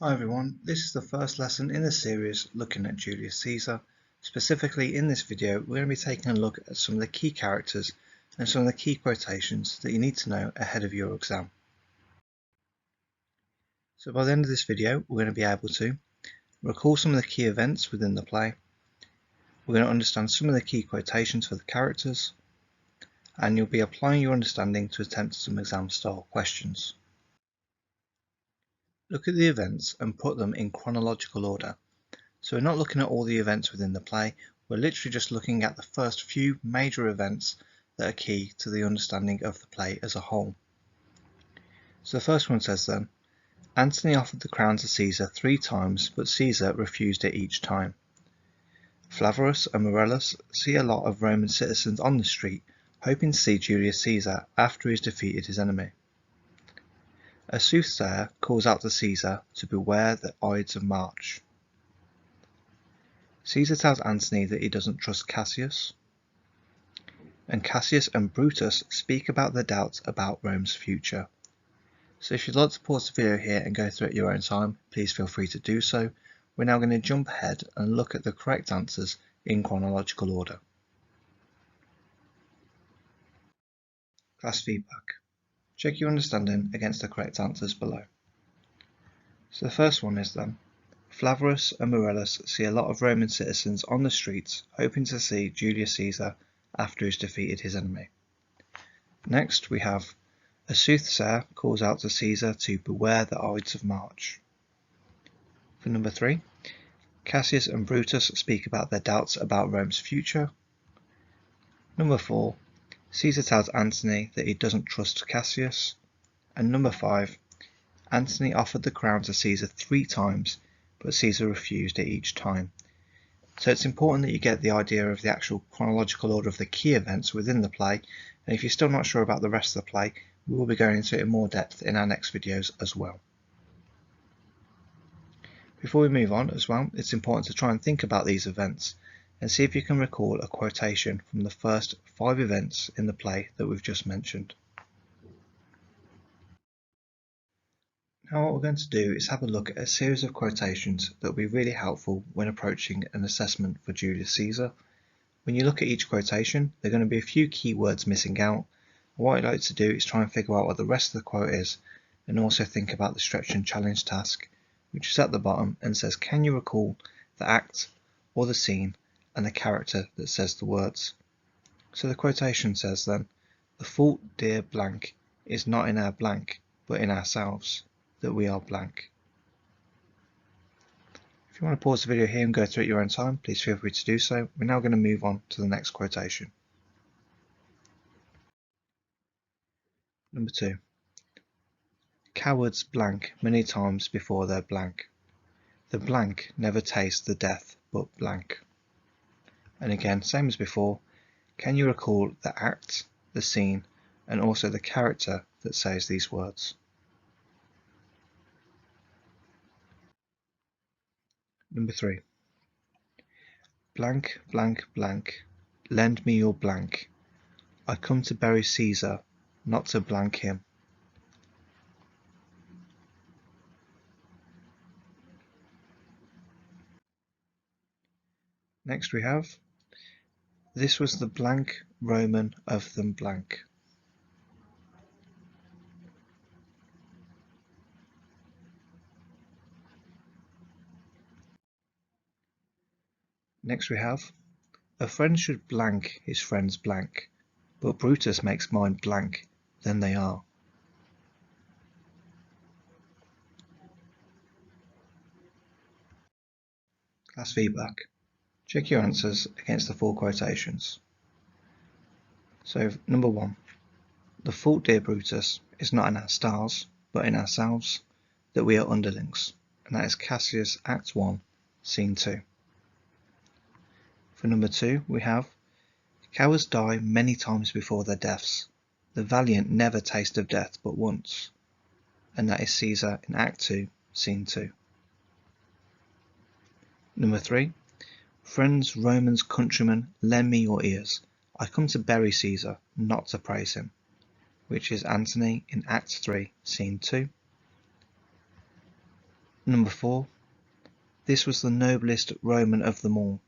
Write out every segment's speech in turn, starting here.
Hi everyone, this is the first lesson in the series looking at Julius Caesar. Specifically in this video we're going to be taking a look at some of the key characters and some of the key quotations that you need to know ahead of your exam. So by the end of this video we're going to be able to recall some of the key events within the play, we're going to understand some of the key quotations for the characters, and you'll be applying your understanding to attempt some exam style questions. Look at the events and put them in chronological order. So we're not looking at all the events within the play, we're literally just looking at the first few major events that are key to the understanding of the play as a whole. So the first one says then, Antony offered the crown to Caesar 3 times, but Caesar refused it each time. Flavorus and Morellus see a lot of Roman citizens on the street, hoping to see Julius Caesar after he's defeated his enemy. A soothsayer calls out to Caesar to beware the Ides of March. Caesar tells Antony that he doesn't trust Cassius, and Cassius and Brutus speak about their doubts about Rome's future. So if you'd like to pause the video here and go through it at your own time, please feel free to do so. We're now going to jump ahead and look at the correct answers in chronological order. Class feedback. Check your understanding against the correct answers below. So the first one is then, Flavorus and Morellus see a lot of Roman citizens on the streets hoping to see Julius Caesar after he's defeated his enemy. Next we have, a soothsayer calls out to Caesar to beware the Ides of March. For number 3, Cassius and Brutus speak about their doubts about Rome's future. Number 4, Caesar tells Antony that he doesn't trust Cassius. And number 5, Antony offered the crown to Caesar 3 times, but Caesar refused it each time. So it's important that you get the idea of the actual chronological order of the key events within the play, and if you're still not sure about the rest of the play, we will be going into it in more depth in our next videos as well. Before we move on as well, it's important to try and think about these events and see if you can recall a quotation from the first 5 events in the play that we've just mentioned. Now what we're going to do is have a look at a series of quotations that will be really helpful when approaching an assessment for Julius Caesar. When you look at each quotation, there are going to be a few key words missing out. What I'd like to do is try and figure out what the rest of the quote is, and also think about the stretch and challenge task, which is at the bottom and says, can you recall the act or the scene and the character that says the words? So the quotation says then, the fault, dear blank, is not in our blank, but in ourselves, that we are blank. If you want to pause the video here and go through it at your own time, please feel free to do so. We're now going to move on to the next quotation. Number 2. Cowards blank many times before they're blank. The blank never tastes the death but blank. And again, same as before, can you recall the act, the scene, and also the character that says these words? Number 3. Blank, blank, blank, lend me your blank. I come to bury Caesar, not to blank him. Next we have, this was the blank Roman of them blank. Next we have, a friend should blank his friends blank, but Brutus makes mine blank, then they are. Class feedback. Check your answers against the 4 quotations. So number 1, the fault, dear Brutus, is not in our stars, but in ourselves, that we are underlings, and that is Cassius Act 1, Scene 2. For number 2 we have, cowards die many times before their deaths, the valiant never taste of death but once, and that is Caesar in Act 2, Scene 2. Number 3, friends, Romans, countrymen, lend me your ears. I come to bury Caesar, not to praise him, which is Antony in Act 3, Scene 2. Number 4. This was the noblest Roman of them all,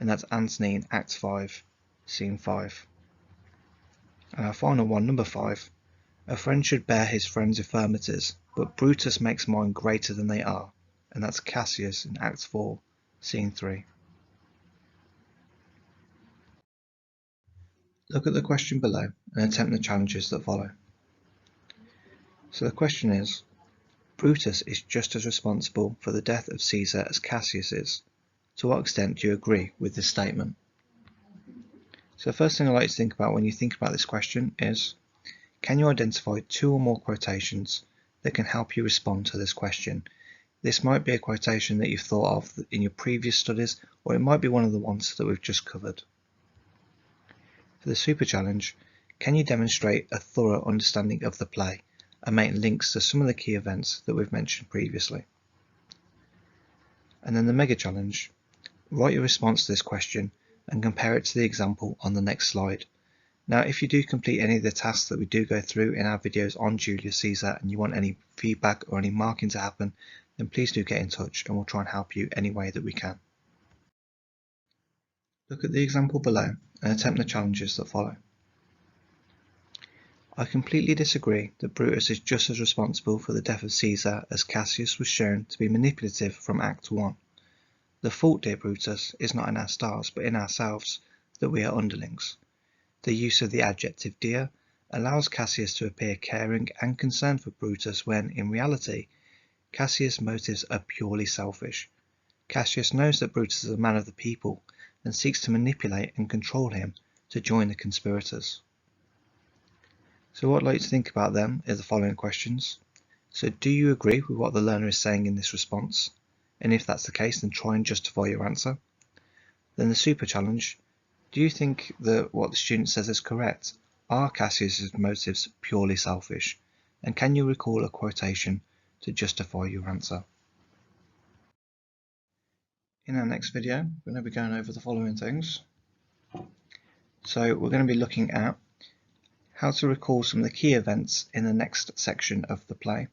and that's Antony in Act 5, Scene 5. And our final one, number 5. A friend should bear his friend's infirmities, but Brutus makes mine greater than they are, and that's Cassius in Act 4, Scene 3. Look at the question below and attempt the challenges that follow. So the question is, Brutus is just as responsible for the death of Caesar as Cassius is. To what extent do you agree with this statement? So the first thing I'd like you to think about when you think about this question is, can you identify 2 or more quotations that can help you respond to this question? This might be a quotation that you've thought of in your previous studies, or it might be one of the ones that we've just covered. For the super challenge, can you demonstrate a thorough understanding of the play and make links to some of the key events that we've mentioned previously? And then the mega challenge, write your response to this question and compare it to the example on the next slide. Now, if you do complete any of the tasks that we do go through in our videos on Julius Caesar and you want any feedback or any marking to happen, then please do get in touch and we'll try and help you any way that we can. Look at the example below and attempt the challenges that follow. I completely disagree that Brutus is just as responsible for the death of Caesar as Cassius was shown to be manipulative from Act 1. The fault, dear Brutus, is not in our stars but in ourselves, that we are underlings. The use of the adjective dear allows Cassius to appear caring and concerned for Brutus when, in reality, Cassius' motives are purely selfish. Cassius knows that Brutus is a man of the people and seeks to manipulate and control him to join the conspirators. So what I'd like you to think about then is the following questions. So do you agree with what the learner is saying in this response? And if that's the case, then try and justify your answer. Then the super challenge. Do you think that what the student says is correct? Are Cassius' motives purely selfish? And can you recall a quotation to justify your answer? In our next video, we're going to be going over the following things. So we're going to be looking at how to recall some of the key events in the next section of the play.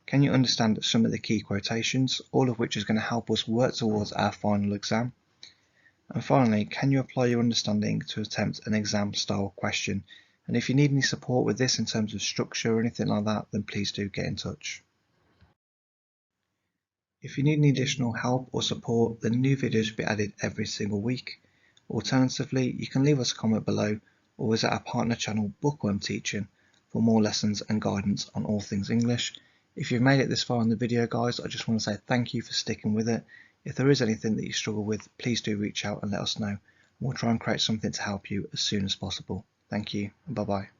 Can you understand some of the key quotations, all of which is going to help us work towards our final exam? And finally, can you apply your understanding to attempt an exam style question? And if you need any support with this in terms of structure or anything like that, then please do get in touch. If you need any additional help or support, then new videos will be added every single week. Alternatively, you can leave us a comment below or visit our partner channel Bookworm Teaching for more lessons and guidance on all things English. If you've made it this far in the video, guys, I just want to say thank you for sticking with it. If there is anything that you struggle with, please do reach out and let us know. We'll try and create something to help you as soon as possible. Thank you, and bye-bye.